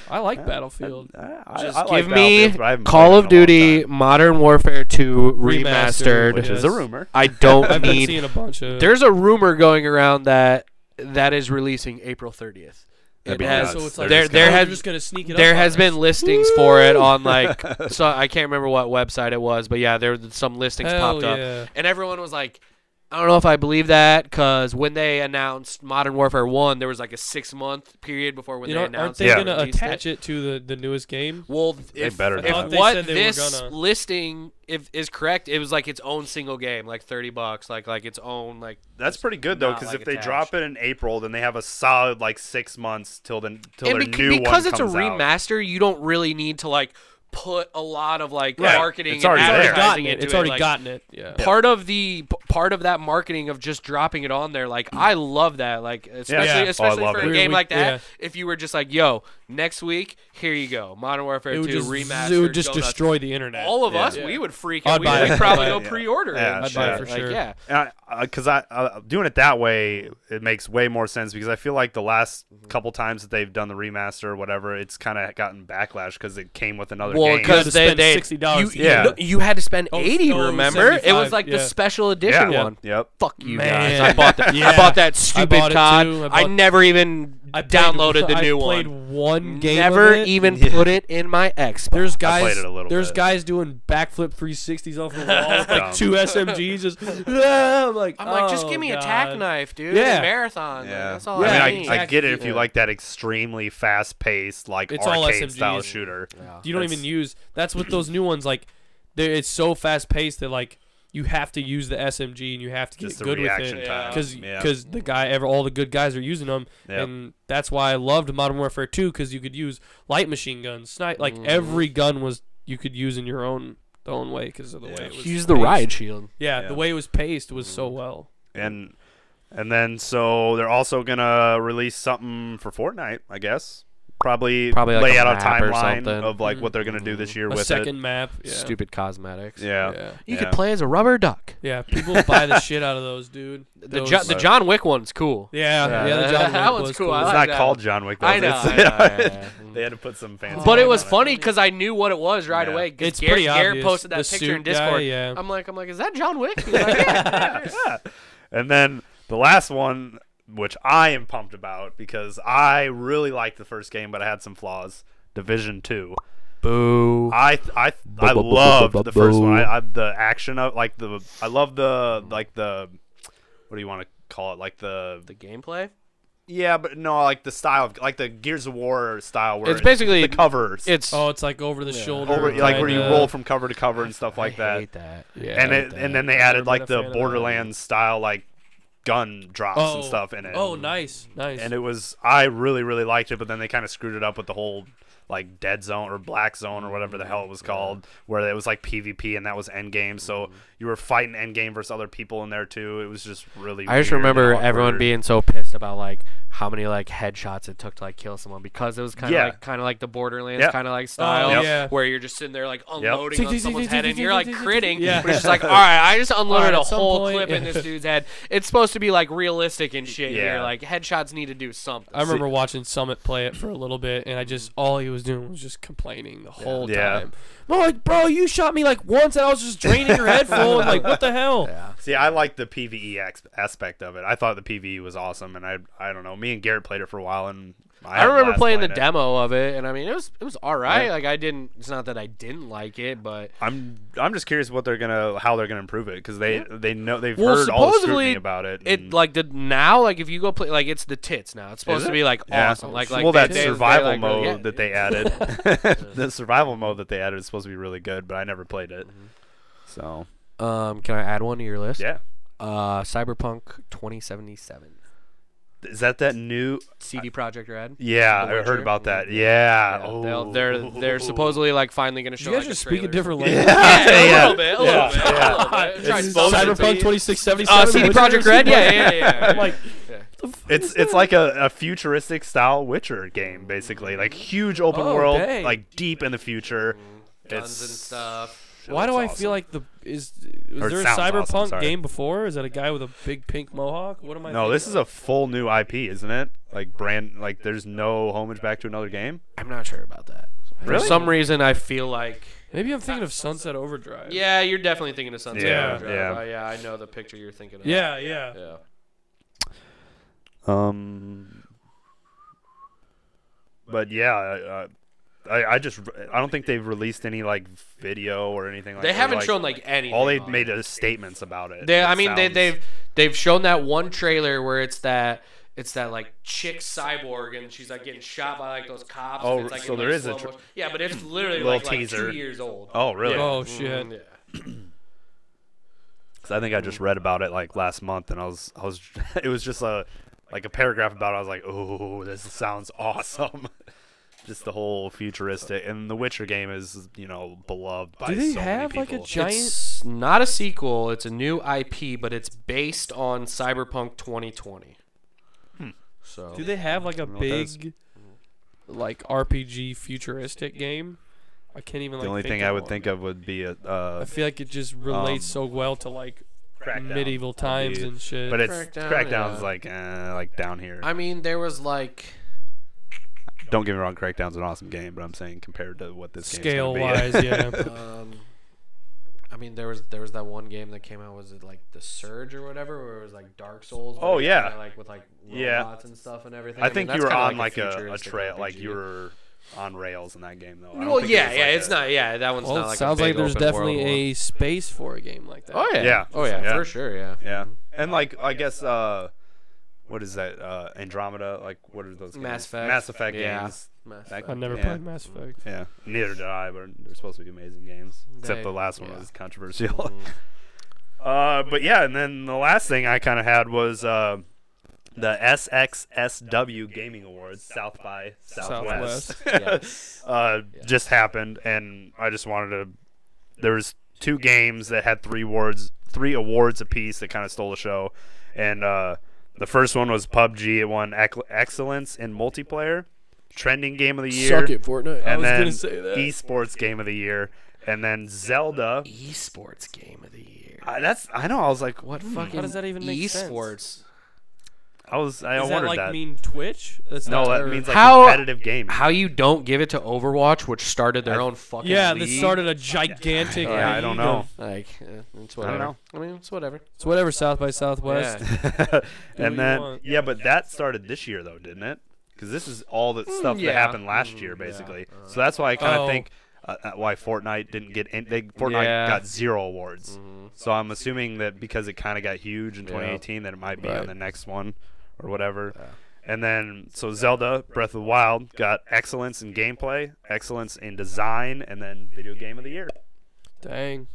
I like Battlefield. Just I like give me Battlefield, but I haven't Call played of it in a long Duty time, Modern Warfare 2 remastered. which is Yes. a rumor. I don't I've been need. seeing a bunch of. There's a rumor going around that is releasing April 30th. That'd It be has, nuts. so it's like They're there just there gonna- they're has just gonna sneak it there up has on been us. listings for it on like so I can't remember what website it was, but yeah, there were some listings Hell popped up, yeah. and everyone was like, I don't know if I believe that because when they announced Modern Warfare 1, there was like a 6-month period before when You they know, aren't announced they Yeah. gonna released attach it to the newest game? Well, if, better if not. They what said they were this gonna. listing is correct, it was like its own single game, like $30, like its own like. That's pretty good though, not, because like, if they attached. drop it in April, then they have a solid like 6 months till And their new because one it's a comes out. remaster, you don't really need to like put a lot of like Right. marketing It's and already there. advertising Gotten it. into It's already like, gotten it. Yeah. part of that marketing of just dropping it on there. Like I love that. Like especially Yeah. especially love for it. a game We- like that. yeah. If you were just like, yo, next week, here you go, Modern Warfare It 2 would just remastered. it would just go nuts. destroy the internet. All of Yeah. us, Yeah. we would freak I'd out. buy We'd it. probably I'd go buy it. pre-order it. Yeah, and I'd buy it shit. for Like, sure. yeah. Because doing it that way, it makes way more sense. Because I feel like the last couple times that they've done the remaster or whatever, it's kind of gotten backlash because it came with another Well, game. You had to because spend they $60 you, Yeah. you had to spend Oh, 80. oh, Remember, it was 75, like the yeah. special edition Yeah. one. Yep. Fuck you Man. guys! I bought that. Yeah. I bought that I stupid bought it COD. too. I never even downloaded the new I played one. one game. Never of it. even Yeah. put it in my Xbox. There's I guys. played it a little There's bit. guys doing backflip 360s off the wall with like Dumb. 2 SMGs. Just I'm like, just give me a tack God. knife, dude. Yeah. A marathon. Like, Yeah. that's all Yeah, I I need. mean, I get it if you Yeah. like that extremely fast-paced, like It's all arcade style SMGs. shooter. Yeah. You don't That's- even use. That's what those new ones like. It's so fast paced that like you have to use the SMG and you have to get Just the good with reaction it. Yeah. time. Because Yeah. all the good guys are using them, Yep. and that's why I loved Modern Warfare 2 because you could use light machine guns, like Mhm. every gun was you could use in your own way because of the way Yeah. it was. Use the paced. riot shield. Yeah, Yeah. the way it was paced was so well. And then so they're also gonna release something for Fortnite, I guess. Probably like lay a out a map or timeline something. of like what they're gonna do this year A with second map. Yeah. Stupid cosmetics. it. Yeah. Yeah. You Yeah. could play as a rubber duck. Yeah, people buy the shit out of those, dude. The Those- the John Wick one's cool. yeah, Yeah, the John Wick that one's was cool. I It's like not that called one. John Wick though. I know. It's- I know, yeah. They had to put some fancy. But it name was on funny because I knew what it was right Yeah. away. 'Cause It's Garrett, pretty Garrett obvious. posted that The picture in suit guy, Discord. yeah. I'm like, is that John Wick? He's like, yeah. Yeah. And then the last one, which I am pumped about because I really liked the first game, but I had some flaws. Division 2. Boo. I loved the first one. I the action of I love the what do you want to call it? Like the gameplay? yeah, but no, like the style of like the Gears of War style where It's basically the covers. It's Oh, it's like over the shoulder. over like where you kinda- roll from cover to cover and stuff like I that. hate that. Yeah. And then they added Never like been a the fan of that. Borderlands style like gun drops and stuff in it. Oh, nice. And it was I really liked it, but then they kind of screwed it up with the whole like Dead Zone or Black Zone or whatever the hell it was called, where it was like PvP and that was endgame. So you were fighting endgame versus other people in there too. It was just really. I just weird and remember everyone awkward. being so pissed about like how many like headshots it took to like kill someone because it was kind of like the Borderlands Yep. kind of like style Yep. yeah. where you're just sitting there like unloading Yep. on someone's head and you're like critting. Yeah. But it's just like, all right, I just unloaded Alright, a at some whole point, clip in yeah. this dude's head. It's supposed to be like realistic and shit. Yeah. Here. Like headshots need to do something. I remember watching Summit play it for a little bit, and I just all he was doing was just complaining the whole Yeah. time. I'm like, bro, you shot me like once, and I was just draining your head full. And like, what the hell? Yeah. See, I like the PVE aspect of it. I thought the PVE was awesome, and I don't know. Me and Garrett played it for a while, and I remember playing the it. demo of it, and I mean it was all right. Yeah. Like I didn't. It's not that I didn't like it, but I'm just curious how they're gonna improve it because they know they've Well, heard all the supposedly, scrutiny about it. it and- like the now like if you go play like it's the tits now. It's supposed Is to it? be like Yeah. awesome. Like well, they- that they- survival they, like, mode yeah. that they added, the survival mode that they added is supposed to be really good, but I never played it. So Can I add one to your list? yeah, Cyberpunk 2077. Is that new? CD Projekt Red. Yeah, The I heard Witcher? about that. Yeah. They're supposedly like finally going to show. You guys like, just a speak a trailer. different language. A little bit. It's Cyberpunk 2077. CD Witcher, Projekt Red. Yeah. I'm like, It's like a futuristic style Witcher game, basically. Like huge open Oh, world, dang. like deep in the future. Guns and stuff. why do Looks I awesome. feel like was Or it there a sounds awesome, Cyberpunk sorry. game before? Is that a guy with a big pink mohawk? What am I? No, thinking this is of? a full new IP, isn't it? Like there's no homage back to another game. I'm not sure about that. Really? For some reason, I feel like. Maybe I'm thinking of Sunset Overdrive. Yeah, you're definitely thinking of Sunset Yeah, Overdrive. yeah. Yeah, I know the picture you're thinking of. Yeah. Yeah. But yeah, I don't think they've released any like video or anything like that. They haven't like, shown like anything. all they on made it. is statements about it. They, It I mean, sounds- they've shown that one trailer where it's that like chick cyborg and she's like getting shot by like those cops. Oh, and it's, like, so in, there like, is a slow motion. Yeah, but it's literally little like teaser. 2 years old. Oh, really? Yeah. Oh shit. Yeah. 'Cause I think I just read about it like last month, and I was it was just a paragraph about it. I was like, oh, this sounds awesome. Just the whole futuristic, and the Witcher game is beloved by Do they so have many like a people. giant? It's not a sequel. It's a new IP, but it's based on Cyberpunk 2020. So Do they have like a know what that is. big, like RPG futuristic game? I can't even. The Like, only think thing of I would one. think of would be a I feel like it just relates so well to like Crackdown. medieval times and shit. But it's Crackdown, Crackdown's yeah. like down here. I mean, there was like Don't get me wrong, Crackdown's an awesome game, but I'm saying compared to what this scale game's gonna be. wise, yeah. I mean, there was that one game that came out. Was it like The Surge or whatever, where it was like Dark Souls? Oh, but yeah. kinda, like with like Yeah. robots and stuff and everything. I think mean, you that's were kinda on like a futuristic trail, RPG. like you were on rails in that game though. I don't Well, think it yeah, was yeah. like It's a- not. Yeah, that one's Well, not it like. sounds a like big there's open definitely world one. a space for a game like that. Oh yeah. Yeah. Oh yeah, Yeah. for sure. Yeah. Yeah, and like I guess what is that? Andromeda? Like what are those? Mass games? Effect. Mass Effect Yeah. games. Mass That- Effect. I never Yeah. played Mass Effect. Yeah, neither did I, but they're supposed to be amazing games. Except They- the last one yeah. was controversial. But yeah, and then the last thing I kind of had was the SXSW Gaming Awards, South by Southwest. Southwest. Yeah. Just happened, and I just wanted to. There was 2 games that had 3 awards apiece that kind of stole the show, and the first one was PUBG. It won excellence in multiplayer, trending game of the year, Suck it, Fortnite. I and was then gonna say that. esports game of the year, and then Zelda. Esports game of the year. I know. I was like, What hmm. fucking How does that even make sense? esports? I Does that wondered like that. mean Twitch? That's No, not that or- means like How- competitive gaming. How you don't give it to Overwatch, which started their own fucking yeah, league? that started a gigantic. Yeah, I don't league know. of- Like, it's I whatever. don't I mean, it's whatever. It's whatever. South by Southwest. Yeah. what And you then want. yeah, but that started this year though, didn't it? Because this is all the stuff that yeah. happened last year, basically. So that's why I kind of Oh. think why Fortnite didn't get in. Fortnite Yeah. got 0 awards. So I'm assuming that because it kind of got huge in 2018, that it might be Right. on the next one or whatever. And then so Zelda Breath of the Wild got excellence in gameplay, excellence in design, and then video game of the year. Dang.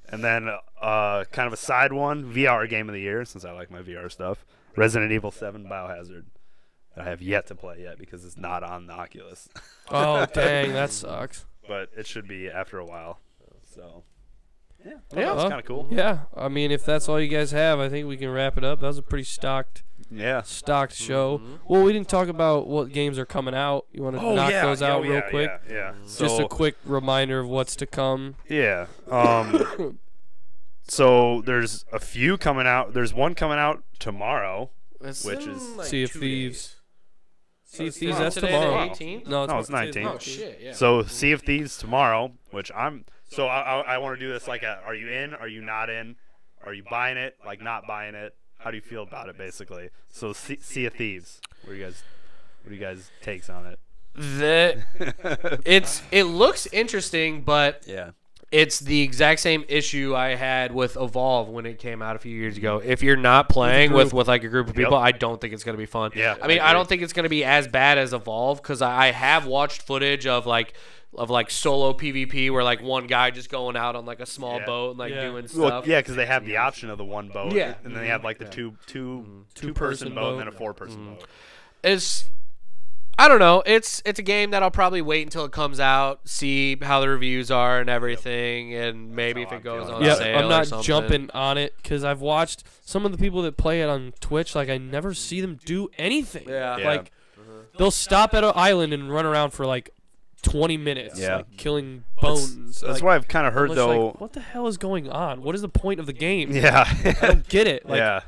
And then kind of a side one, VR game of the year, since I like my VR stuff. Resident Evil 7 Biohazard. I have yet to play yet because it's not on the Oculus. Oh dang, that sucks. But it should be after a while. So yeah, Yeah. that's Well, kind of cool. Yeah, I mean, if that's all you guys have, I think we can wrap it up. That was a pretty stocked Yeah. show. Well, we didn't talk about what games are coming out. You want to knock those out real quick? Yeah. Just So, a quick reminder of what's to come. yeah. So there's a few coming out. There's one coming out tomorrow. It's Which in, is- like, Sea of 2 Thieves. days. Sea of it's Thieves, tomorrow. that's Today the tomorrow. 18th? No, No, it's today's 19th. Oh shit! Yeah. So Sea of Thieves tomorrow, which I'm. So I want to do this like a. Are you in? Are you not in? Are you buying it? Like not buying it? How do you feel about it, basically? So Sea of Thieves. What are you guys takes on it? it looks interesting, but Yeah. it's the exact same issue I had with Evolve when it came out a few years ago. If you're not playing with like a group of people, I don't think it's going to be fun. Yeah, I mean, I don't think it's going to be as bad as Evolve because I have watched footage of like solo PvP where like one guy just going out on like a small boat and like doing stuff. Well, yeah, because they have the option of the one boat. Yeah. And then they have like the two-person boat and then a four-person boat. I don't know. It's a game that I'll probably wait until it comes out, see how the reviews are and everything, and maybe if it goes on sale I'm or not something. jumping on it because I've watched some of the people that play it on Twitch. Like I never see them do anything. Yeah. Like they'll stop at an island and run around for like 20 minutes, like killing bones. That's like, what I've kind of heard, I'm though. like, what the hell is going on? What is the point of the game? Yeah. I don't get it. Like, yeah.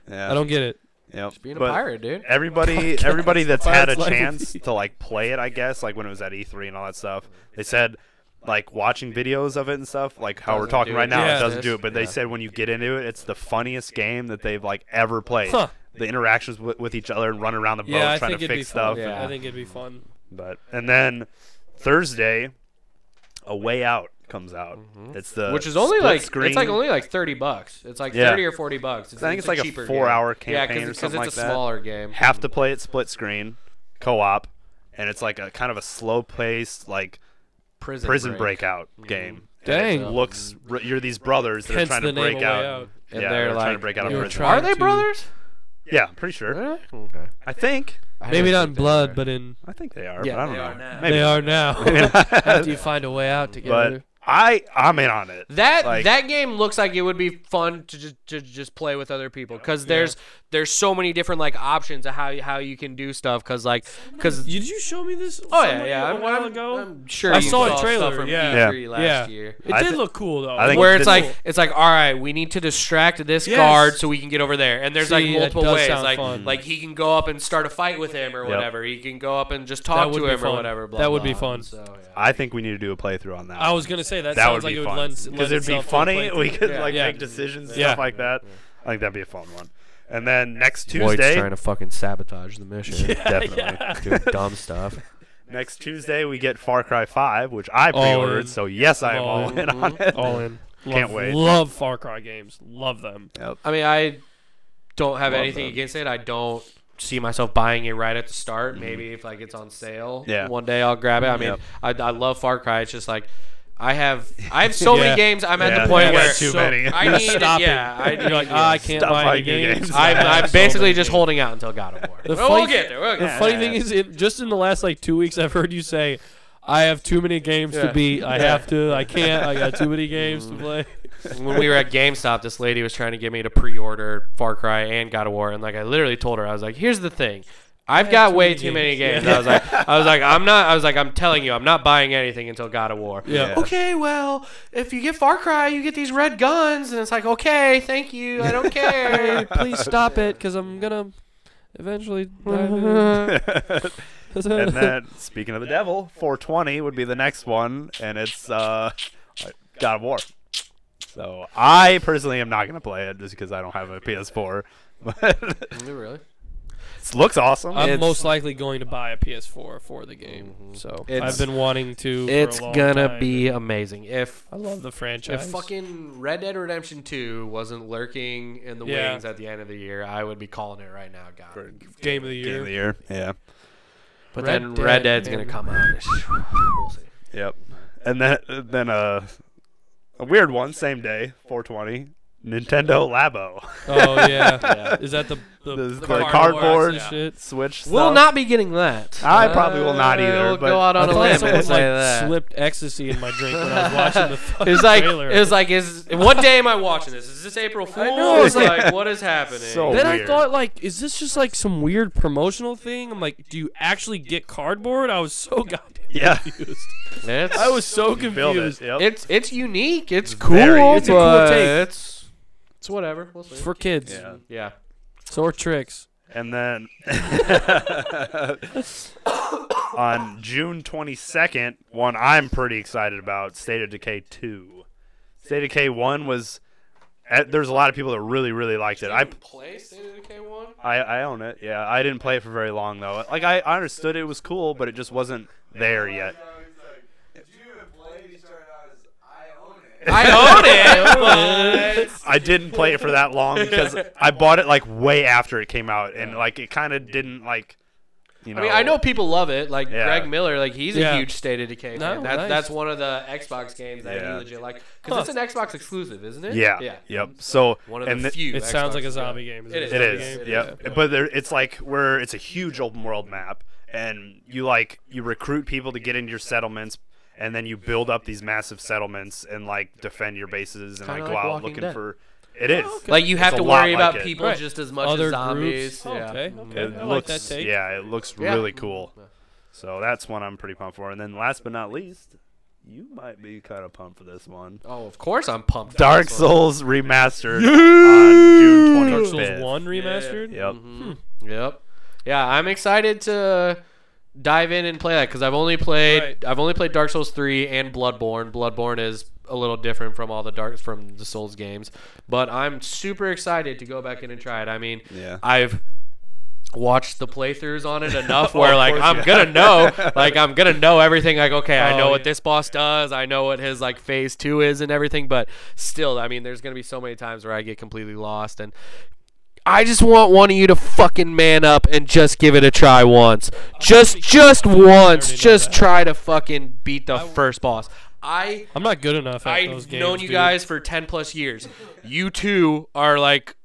I don't get it. Yep. Being a But pirate, dude. Everybody that's had a Pirate's life chance would be- to like play it, I guess, like when it was at E3 and all that stuff, they said like watching videos of it and stuff, like how we're Doesn't talking do right it now, it justice. doesn't do it. But they said when you get into it, it's the funniest game that they've like ever played. Huh. The interactions with each other and running around the boat Yeah, I trying think to it'd be fix fun. stuff. Yeah. I think it'd be fun. And then Thursday, A Way Out comes out. It's the Which is only split like screen. it's like only like $30. It's like Yeah. 30 or $40. I think it's like a cheaper 4-hour game. Yeah, campaign or because something like it's a that. smaller game. Have to play it split screen, co-op, and it's like a kind of a slow-paced like prison breakout game. Dang. And it looks you're these brothers that are Hence trying the to name break A Way out. Out. And yeah, they're trying to like- break out of You're prison. trying Are they to- brothers? Yeah, pretty sure. Really? Okay. I think. Maybe not in blood, but in I think they are. Yeah, but I don't they know. are now. Maybe they not. are now. Maybe not. After you find a way out together. But I'm in on it. That game looks like it would be fun to just play with other people because there's so many different like options of how you can do stuff because Did you show me this? Oh somebody yeah, a while I'm ago. sure I you saw a stuff trailer, from yeah. E3 last Yeah. year. It I did thi- look cool though. I think Where this- it's like all right, we need to distract this Yes. guard so we can get over there, and there's like See, that multiple does ways. sound fun. Like he can go up and start a fight with him or Yep. whatever. He can go up and just That talk would to be him or fun. whatever. Blah, That would be blah. fun. So, yeah. I think we need to do a playthrough on that. I was gonna say that, that sounds would like be it would fun lend because it'd be itself to a funny. playthrough. We could Yeah. like Yeah. make decisions and Yeah. stuff like that. I think that'd be a fun one. And then next Lloyd's Tuesday, trying to fucking sabotage the mission. definitely. Doing dumb stuff. Next Tuesday we get Far Cry 5, which I All pre-ordered. in. So yes, I am all in on it. All in. Can't wait. Love Far Cry games. Love them. I mean, I don't have Love anything them. against it. I don't see myself buying it right at the start. Maybe if like it's on sale, Yeah. one day I'll grab it. I mean, Yep. I love Far Cry. It's just like I have so many Yeah. games. I'm at Yeah, the point you got where too many. I need Stop it. I You're like, yeah. I can't Stop buy any buying new games. games. I'm So basically many just games. holding out until God of War. The we'll funny- get there. We'll The get there. funny thing is, just in the last like 2 weeks, I've heard you say, "I have too many games to Yeah. beat. I have to. I can't. I got too many games to play." When we were at GameStop, this lady was trying to get me to pre-order Far Cry and God of War, and like I literally told her, I was like, "Here's the thing, I've got too way many too many games." games." I'm telling you, I'm not buying anything until God of War. Yeah. Okay, well, if you get Far Cry, you get these red guns, and it's like, okay, thank you, I don't care. Please stop it, because I'm gonna eventually. dive in. And then speaking of the devil, 420 would be the next one, and it's God of War. So I personally am not gonna play it just because I don't have a PS4. But Really? it looks awesome. I'm It's- most likely going to buy a PS4 for the game. So It's- I've been wanting to. It's for a long gonna time. be amazing. If I love the franchise. fucking Red Dead Redemption 2 wasn't lurking in the Yeah. wings at the end of the year, I would be calling it right now. God. Game of the Game year. of the year. Yeah. But Red then Dead, Red Dead's man. gonna come out. We'll see. Yep. And then a weird one, same day, 420, Nintendo Labo. Oh yeah. Yeah. Is that the The cardboard cardboard and shit? Switch stuff. We'll not be getting that. I probably will not either, We'll but go out I on a thought limb someone and say like that. slipped ecstasy in my drink when I was watching the fucking It's like trailer. what day am I watching this? Is this April Fool's? know, it's like what is happening? So Then I weird. thought, like, is this just like some weird promotional thing? I'm like, do you actually get cardboard? I was so goddamn Yeah. confused. It's, I was so Build confused. it. Yep. it's unique. It's It's cool. very- It's a cool but take. It's whatever. We'll see. It's for kids. Yeah. Yeah. So are tricks. And then on June 22nd, one I'm pretty excited about, State of Decay 2. State of Decay 1 was there's a lot of people that really, really liked it. I play State of Decay 1. I own it. Yeah, I didn't play it for very long though. Like I understood it was cool, but it just wasn't there yet. Did you even play it? He started out as I own I own it, but I didn't play it for that long because I bought it like way after it came out, and like it kind of didn't like. You know, I mean, I know people love it. Like Yeah. Greg Miller, like he's Yeah. a huge State of Decay fan. No, That's nice. one of the Xbox games that he Yeah. legit like because it's an Xbox exclusive, isn't it? Yeah. Yeah. Yep. So One of and the few. It sounds Xbox like a games. zombie game. It is. It a is. zombie game? Yep. Yeah. But there, it's like where it's a huge open world map, and you recruit people to get into your settlements, and then you build up these massive settlements and like defend your bases and Kinda like go like out Walking looking Dead. for. It is. Like you have It's to a lot worry like about it. people Right. just as much Other as zombies. groups. Yeah. Okay. Mhm. Okay. It I like looks, that take. yeah, it looks Yeah. really cool. So that's one I'm pretty pumped for. And then last but not least, you might be kind of pumped for this one. Oh, of course I'm pumped. Dark for this one. Souls remastered on June 25th. Dark Souls 1 remastered? Yep. Mhm. Yep. Yeah, I'm excited to dive in and play that because I've only played Dark Souls 3 and Bloodborne. Bloodborne is a little different from all the Souls games, but I'm super excited to go back in and try it. I mean, Yeah. I've watched the playthroughs on it enough Oh, where of like course, I'm yeah. gonna know everything. Like, okay, I know Oh, what yeah. this boss does, I know what his like phase 2 is and everything, but still, I mean, there's gonna be so many times where I get completely lost, and I just want one of you to fucking man up and just give it a try once. Just once. Just try to fucking beat the first boss. I'm not good enough at those I've games. known you dude. guys for 10 plus years. You two are like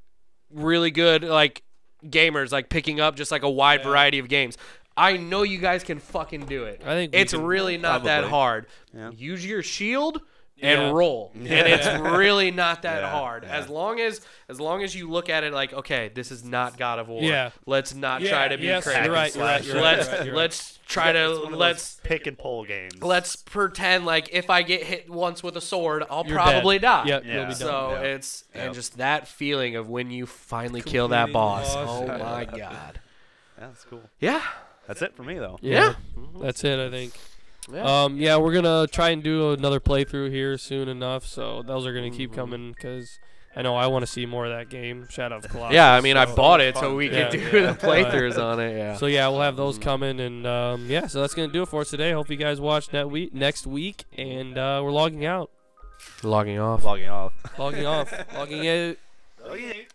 really good like gamers, like picking up just like a wide variety of games. I know you guys can fucking do it. I think we it's can- really not that probably. hard. Yeah. Use your shield and Yeah. roll, and it's really not that Yeah, hard. yeah. As long as you look at it like, okay, this is not God of War. Yeah. Let's not try to be yes, crazy. You're right. You're right. You're right. Let's you're right, you're right. let's try to It's one of those let's pick and pull games. let's pretend like if I get hit once with a sword, I'll You're probably dead. die. Yep, Yeah. you'll be done. So Yeah. it's Yeah. and just that feeling of when you finally kill that Completing the boss. boss. Oh Yeah. my god. Yeah, that's cool. Yeah. That's it for me though. Yeah. That's it, I think. Yeah, we're gonna try and do another playthrough here soon enough. So those are gonna keep coming because I know I want to see more of that game, Shadow of Colossus. Yeah, I mean, I so- bought it so fun, we yeah. could do the playthroughs on it. Yeah. So yeah, we'll have those coming, and yeah, so that's gonna do it for us today. Hope you guys watch next week, and we're logging out, Logging off. Logging off. logging off, logging out. Okay.